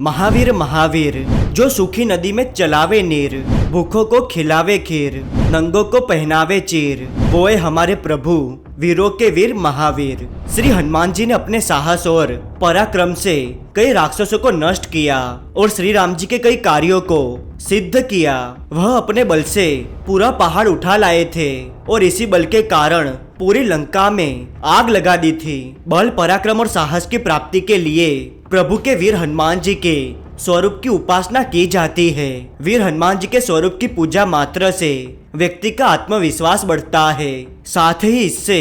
महावीर महावीर जो सूखी नदी में चलावे नीर, भूखों को खिलावे खीर, नंगों को पहनावे चीर, वो है हमारे प्रभु वीरों के वीर महावीर। श्री हनुमान जी ने अपने साहस और पराक्रम से कई राक्षसों को नष्ट किया और श्री राम जी के कई कार्यों को सिद्ध किया। वह अपने बल से पूरा पहाड़ उठा लाए थे और इसी बल के कारण पूरी लंका में आग लगा दी थी। बल पराक्रम और साहस की प्राप्ति के लिए प्रभु के वीर हनुमान जी के स्वरूप की उपासना की जाती है। वीर हनुमान जी के स्वरूप की पूजा मात्र से व्यक्ति का आत्मविश्वास बढ़ता है, साथ ही इससे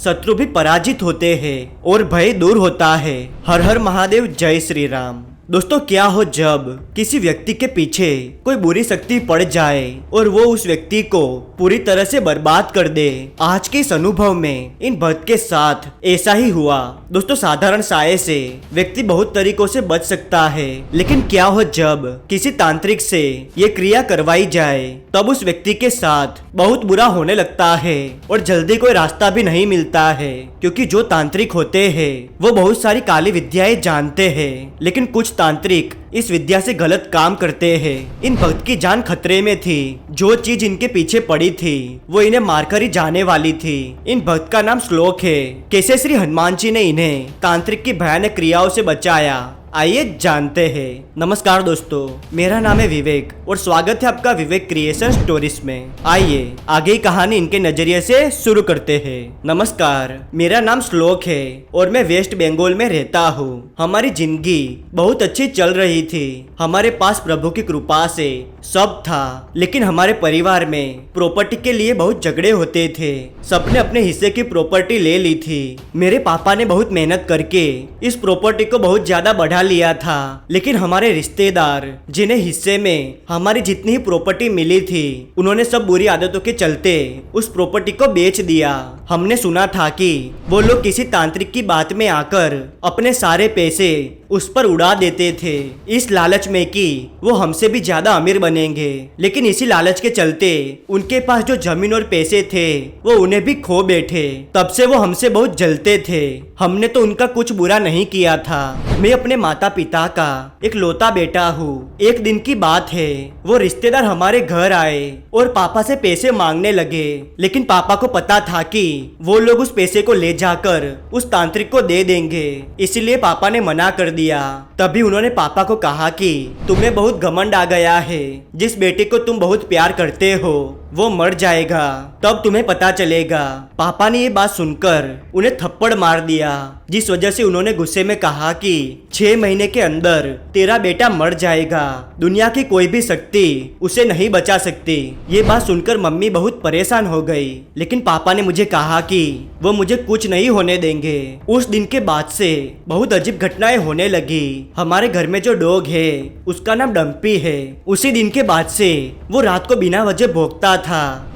शत्रु भी पराजित होते हैं और भय दूर होता है। हर हर महादेव, जय श्री राम। दोस्तों, क्या हो जब किसी व्यक्ति के पीछे कोई बुरी शक्ति पड़ जाए और वो उस व्यक्ति को पूरी तरह से बर्बाद कर दे। आज के इस अनुभव में इन भक्त के साथ ऐसा ही हुआ। दोस्तों, साधारण साये से व्यक्ति बहुत तरीकों से बच सकता है, लेकिन क्या हो जब किसी तांत्रिक से ये क्रिया करवाई जाए, तब उस व्यक्ति के साथ बहुत बुरा होने लगता है और जल्दी कोई रास्ता भी नहीं मिलता है, क्योंकि जो तांत्रिक होते हैं वो बहुत सारी काली विद्याएं जानते हैं, लेकिन कुछ तांत्रिक इस विद्या से गलत काम करते हैं। इन भक्त की जान खतरे में थी। जो चीज इनके पीछे पड़ी थी वो इन्हें मारकर ही जाने वाली थी। इन भक्त का नाम श्लोक है। कैसे श्री हनुमान जी ने इन्हें तांत्रिक की भयानक क्रियाओं से बचाया, आइए जानते हैं। नमस्कार दोस्तों, मेरा नाम है विवेक और स्वागत है आपका विवेक क्रिएशन स्टोरीज में। आइए आगे की कहानी इनके नजरिए से शुरू करते हैं। नमस्कार, मेरा नाम श्लोक है और मैं वेस्ट बंगाल में रहता हूँ। हमारी जिंदगी बहुत अच्छी चल रही थी। हमारे पास प्रभु की कृपा से सब था, लेकिन हमारे परिवार में प्रॉपर्टी के लिए बहुत झगड़े होते थे। सबने अपने हिस्से की प्रॉपर्टी ले ली थी। मेरे पापा ने बहुत मेहनत करके इस प्रॉपर्टी को बहुत ज्यादा बढ़ा लिया था, लेकिन हमारे रिश्तेदार जिन्हें हिस्से में हमारी जितनी ही प्रॉपर्टी मिली थी, उन्होंने सब बुरी आदतों के चलते उस प्रॉपर्टी को बेच दिया। हमने सुना था कि वो लोग किसी तांत्रिक की बात में आकर अपने सारे पैसे उस पर उड़ा देते थे, इस लालच में कि वो हमसे भी ज्यादा अमीर बनेंगे। लेकिन इसी लालच के चलते उनके पास जो जमीन और पैसे थे वो उन्हें भी खो बैठे। तब से वो हमसे बहुत जलते थे। हमने तो उनका कुछ बुरा नहीं किया था। मैं अपने माता पिता का एक लौता बेटा हूँ। एक दिन की बात है, वो रिश्तेदार हमारे घर आए और पापा से पैसे मांगने लगे, लेकिन पापा को पता था कि वो लोग उस पैसे को ले जाकर उस तांत्रिक को दे देंगे, इसलिए पापा ने मना कर दिया। तभी उन्होंने पापा को कहा कि तुम्हें बहुत घमंड आ गया है। जिस बेटे को तुम बहुत प्यार करते हो वो मर जाएगा, तब तुम्हें पता चलेगा। पापा ने ये बात सुनकर उन्हें थप्पड़ मार दिया, जिस वजह से उन्होंने गुस्से में कहा कि 6 महीने के अंदर तेरा बेटा मर जाएगा। दुनिया की कोई भी शक्ति उसे नहीं बचा सकती। ये बात सुनकर मम्मी बहुत परेशान हो गई, लेकिन पापा ने मुझे कहा कि वो मुझे कुछ नहीं होने देंगे। उस दिन के बाद से बहुत अजीब घटनाएं होने लगी। हमारे घर में जो डॉग है उसका नाम डम्पी है। उसी दिन के बाद से वो रात को बिना वजह भौंकता था।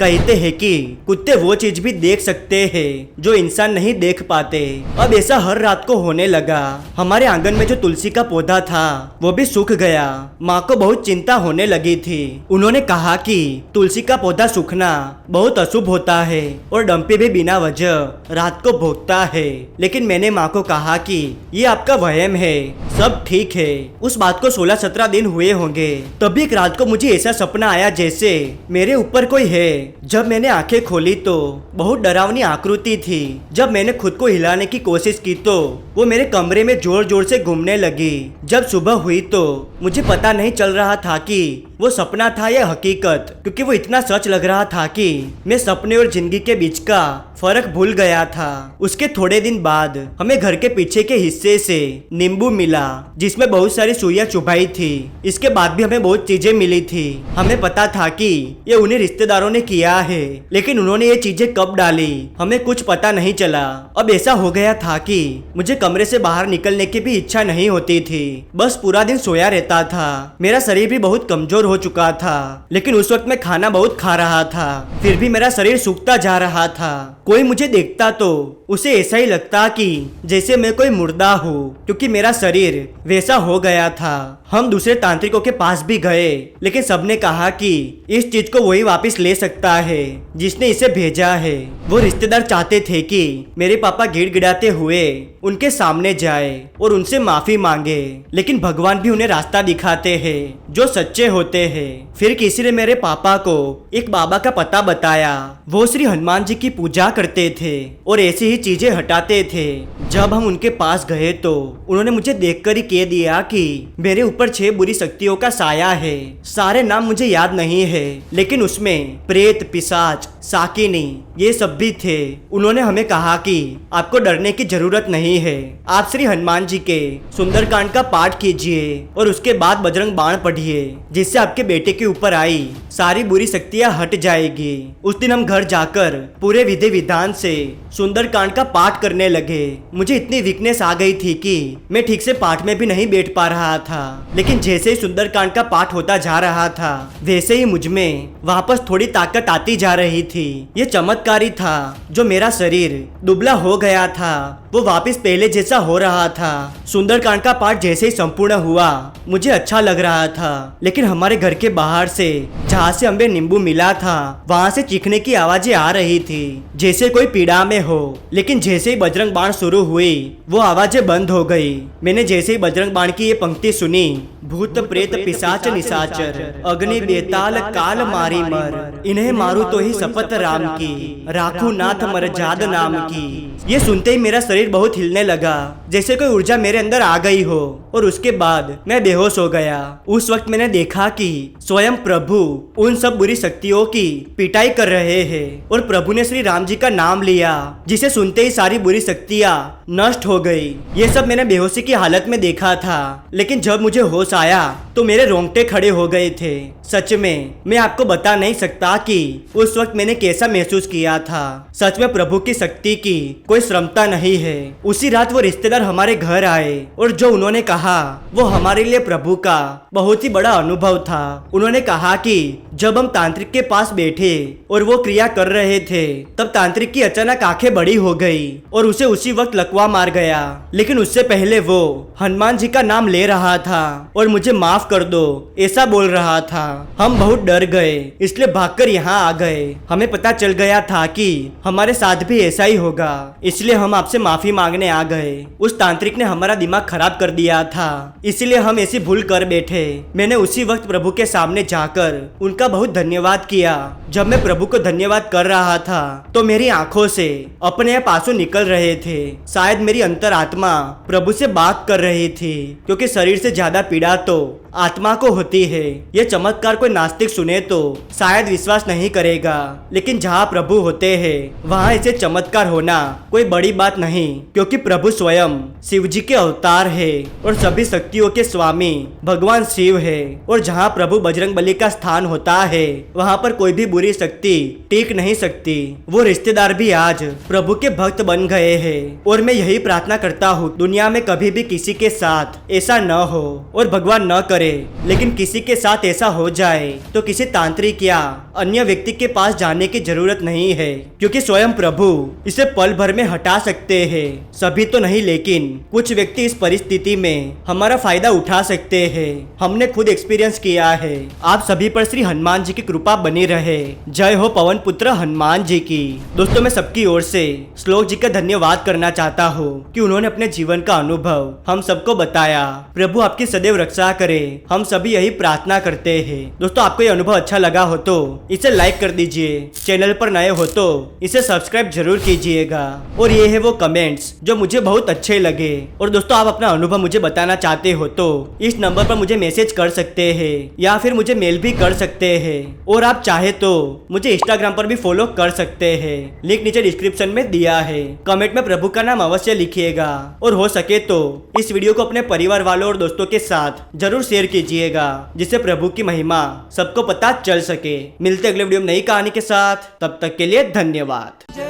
कहते हैं कि कुत्ते वो चीज भी देख सकते हैं जो इंसान नहीं देख पाते। अब ऐसा हर रात को होने लगा। हमारे आंगन में जो तुलसी का पौधा था वो भी सूख गया। माँ को बहुत चिंता होने लगी थी। उन्होंने कहा कि तुलसी का पौधा सूखना बहुत अशुभ होता है और डम्पी भी बिना वजह रात को भौंकता है। लेकिन मैंने माँ को कहा कि ये आपका वहम है, सब ठीक है। उस बात को 16-17 दिन हुए होंगे। तभी एक रात को मुझे ऐसा सपना आया जैसे मेरे ऊपर कोई है। जब मैंने आंखें खोली तो बहुत डरावनी आकृति थी। जब मैंने खुद को हिलाने की कोशिश की तो वो मेरे कमरे में जोर जोर से घूमने लगी। जब सुबह हुई तो मुझे पता नहीं चल रहा था कि वो सपना था या हकीकत, क्योंकि वो इतना सच लग रहा था कि मैं सपने और जिंदगी के बीच का फर्क भूल गया था। उसके थोड़े दिन बाद हमें घर के पीछे के हिस्से से नींबू मिला, जिसमें बहुत सारी सुइयां चुभाई थी। इसके बाद भी हमें बहुत चीजें मिली थी। हमें पता था कि ये उन्हीं रिश्तेदारों ने किया है, लेकिन उन्होंने ये चीजें कब डाली हमें कुछ पता नहीं चला। अब ऐसा हो गया था कि मुझे कमरे से बाहर निकलने की भी इच्छा नहीं होती थी। बस पूरा दिन सोया रहता था। मेरा शरीर भी बहुत कमजोर हो चुका था, लेकिन उस वक्त मैं खाना बहुत खा रहा था, फिर भी मेरा शरीर सूखता जा रहा था। कोई मुझे देखता तो उसे ऐसा ही लगता कि जैसे मैं कोई मुर्दा हूँ, क्योंकि मेरा शरीर वैसा हो गया था। हम दूसरे तांत्रिकों के पास भी गए, लेकिन सबने कहा कि इस चीज को वही वापस ले सकता है जिसने इसे भेजा है। वो रिश्तेदार चाहते थे कि मेरे पापा गिड़गिड़ाते हुए उनके सामने जाए और उनसे माफी मांगे, लेकिन भगवान भी उन्हें रास्ता दिखाते हैं जो सच्चे होते हैं। फिर किसी ने मेरे पापा को एक बाबा का पता बताया। वो श्री हनुमान जी की पूजा करते थे और ऐसी ही चीजें हटाते थे। जब हम उनके पास गए तो उन्होंने मुझे देखकर ही कह दिया कि मेरे ऊपर 6 बुरी शक्तियों का साया है। सारे नाम मुझे याद नहीं है, लेकिन उसमें प्रेत, पिशाच, साकिनी ये सब भी थे। उन्होंने हमें कहा कि आपको डरने की जरूरत नहीं है। आप श्री हनुमान जी के सुंदरकांड का पाठ कीजिए और उसके बाद बजरंग बाण पढ़िए, जिससे आपके बेटे के ऊपर आई सारी बुरी शक्तियां हट जाएगी। उस दिन हम घर जाकर पूरे विधि विधान से सुंदरकांड का पाठ करने लगे। मुझे इतनी वीकनेस आ गई थी कि मैं ठीक से पाठ में भी नहीं बैठ पा रहा था, लेकिन जैसे ही सुंदरकांड का पाठ होता जा रहा था वैसे ही मुझ में वापस थोड़ी ताकत आती जा रही थी। ये चमत्कारी था। जो मेरा शरीर दुबला हो गया था वो वापस पहले जैसा हो रहा था। सुंदरकांड का पाठ जैसे ही संपूर्ण हुआ मुझे अच्छा लग रहा था, लेकिन हमारे घर के बाहर से जहाँ से हमें नींबू मिला था वहाँ से चीखने की आवाजें आ रही थी, जैसे कोई पीड़ा में हो। लेकिन जैसे ही बजरंग बाण शुरू हुई वो आवाजें बंद हो गई। मैंने जैसे ही बजरंग बाण की ये पंक्ति सुनी, भूत प्रेत पिशाच निशाचर अग्नि बेताल काल मारी मर, इन्हें मारू तो ही शपथ राम की, राखू नाथ मरजाद नाम की। ये सुनते ही मेरा शरीर बहुत हिलने लगा, जैसे कोई ऊर्जा मेरे अंदर आ गई हो, और उसके बाद मैं बेहोश हो गया। उस वक्त मैंने देखा कि स्वयं प्रभु उन सब बुरी शक्तियों की पिटाई कर रहे हैं, और प्रभु ने श्री राम जी का नाम लिया, जिसे सुनते ही सारी बुरी शक्तियाँ नष्ट हो गई। ये सब मैंने बेहोशी की हालत में देखा था, लेकिन जब मुझे होश आया तो मेरे रोंगटे खड़े हो गए थे। सच में मैं आपको बता नहीं सकता कि उस वक्त मैंने कैसा महसूस किया था। सच में प्रभु की शक्ति की कोई श्रमता नहीं है। उसी रात वो रिश्तेदार हमारे घर आए और जो उन्होंने कहा वो हमारे लिए प्रभु का बहुत ही बड़ा अनुभव था। उन्होंने कहा कि जब हम तांत्रिक के पास बैठे और वो क्रिया कर रहे थे तब तांत्रिक की अचानक आंखें बड़ी हो गई और उसे उसी वक्त लकवा मार गया, लेकिन उससे पहले वो हनुमान जी का नाम ले रहा था और मुझे माफ कर दो ऐसा बोल रहा था। हम बहुत डर गए, इसलिए भागकर यहाँ आ गए। हमें पता चल गया था कि हमारे साथ भी ऐसा ही होगा, इसलिए हम आपसे माफी मांगने आ गए। उस तांत्रिक ने हमारा दिमाग खराब कर दिया था, इसलिए हम ऐसी भूल कर बैठे। मैंने उसी वक्त प्रभु के सामने जाकर उनका बहुत धन्यवाद किया। जब मैं प्रभु को धन्यवाद कर रहा था तो मेरी आंखों से अपने आप आंसू निकल रहे थे। शायद मेरी अंतरात्मा प्रभु से बात कर रही थी, क्योंकि शरीर से ज्यादा पीड़ा तो आत्मा को होती है। यह चमत्कार कोई नास्तिक सुने तो शायद विश्वास नहीं करेगा, लेकिन जहाँ प्रभु होते हैं वहाँ ऐसे चमत्कार होना कोई बड़ी बात नहीं, क्योंकि प्रभु स्वयं शिव जी के अवतार है और सभी शक्तियों के स्वामी भगवान शिव है। और जहाँ प्रभु बजरंगबली का स्थान होता है वहाँ पर कोई भी बुरी शक्ति टिक नहीं सकती। वो रिश्तेदार भी आज प्रभु के भक्त बन गए हैं, और मैं यही प्रार्थना करता हूँ दुनिया में कभी भी किसी के साथ ऐसा न हो, और भगवान न करे, लेकिन किसी के साथ ऐसा हो जाए तो किसी तांत्रिक या अन्य व्यक्ति के पास जाने की जरूरत नहीं है, क्योंकि स्वयं प्रभु इसे पल भर में हटा सकते हैं। सभी तो नहीं, लेकिन कुछ व्यक्ति इस परिस्थिति में हमारा फायदा उठा सकते हैं। हमने खुद एक्सपीरियंस किया है। आप सभी पर श्री हनुमान जी की कृपा बनी रहे। जय हो पवन पुत्र हनुमान जी की। दोस्तों, मैं सबकी ओर से श्लोक जी का धन्यवाद करना चाहता हूँ कि उन्होंने अपने जीवन का अनुभव हम सबको बताया। प्रभु आपकी सदैव रक्षा करे, हम सभी यही प्रार्थना करते हैं। दोस्तों, आपको ये अनुभव अच्छा लगा हो तो इसे लाइक कर दीजिए, चैनल पर नए हो तो इसे सब्सक्राइब जरूर कीजिएगा, और ये है वो कमेंट्स जो मुझे बहुत अच्छे लगे। और दोस्तों, आप अपना अनुभव मुझे बताना चाहते हो तो इस नंबर पर मुझे मैसेज कर सकते हैं या फिर मुझे मेल भी कर सकते हैं, और आप चाहे तो मुझे इंस्टाग्राम पर भी फॉलो कर सकते हैं। लिंक नीचे डिस्क्रिप्शन में दिया है। कमेंट में प्रभु का नाम अवश्य लिखिएगा, और हो सके तो इस वीडियो को अपने परिवार वालों और दोस्तों के साथ जरूर शेयर कीजिएगा, जिससे प्रभु की महिमा सबको पता चल सके। मिलते अगले वीडियो में नई कहानी के साथ, तब तक के लिए धन्यवाद।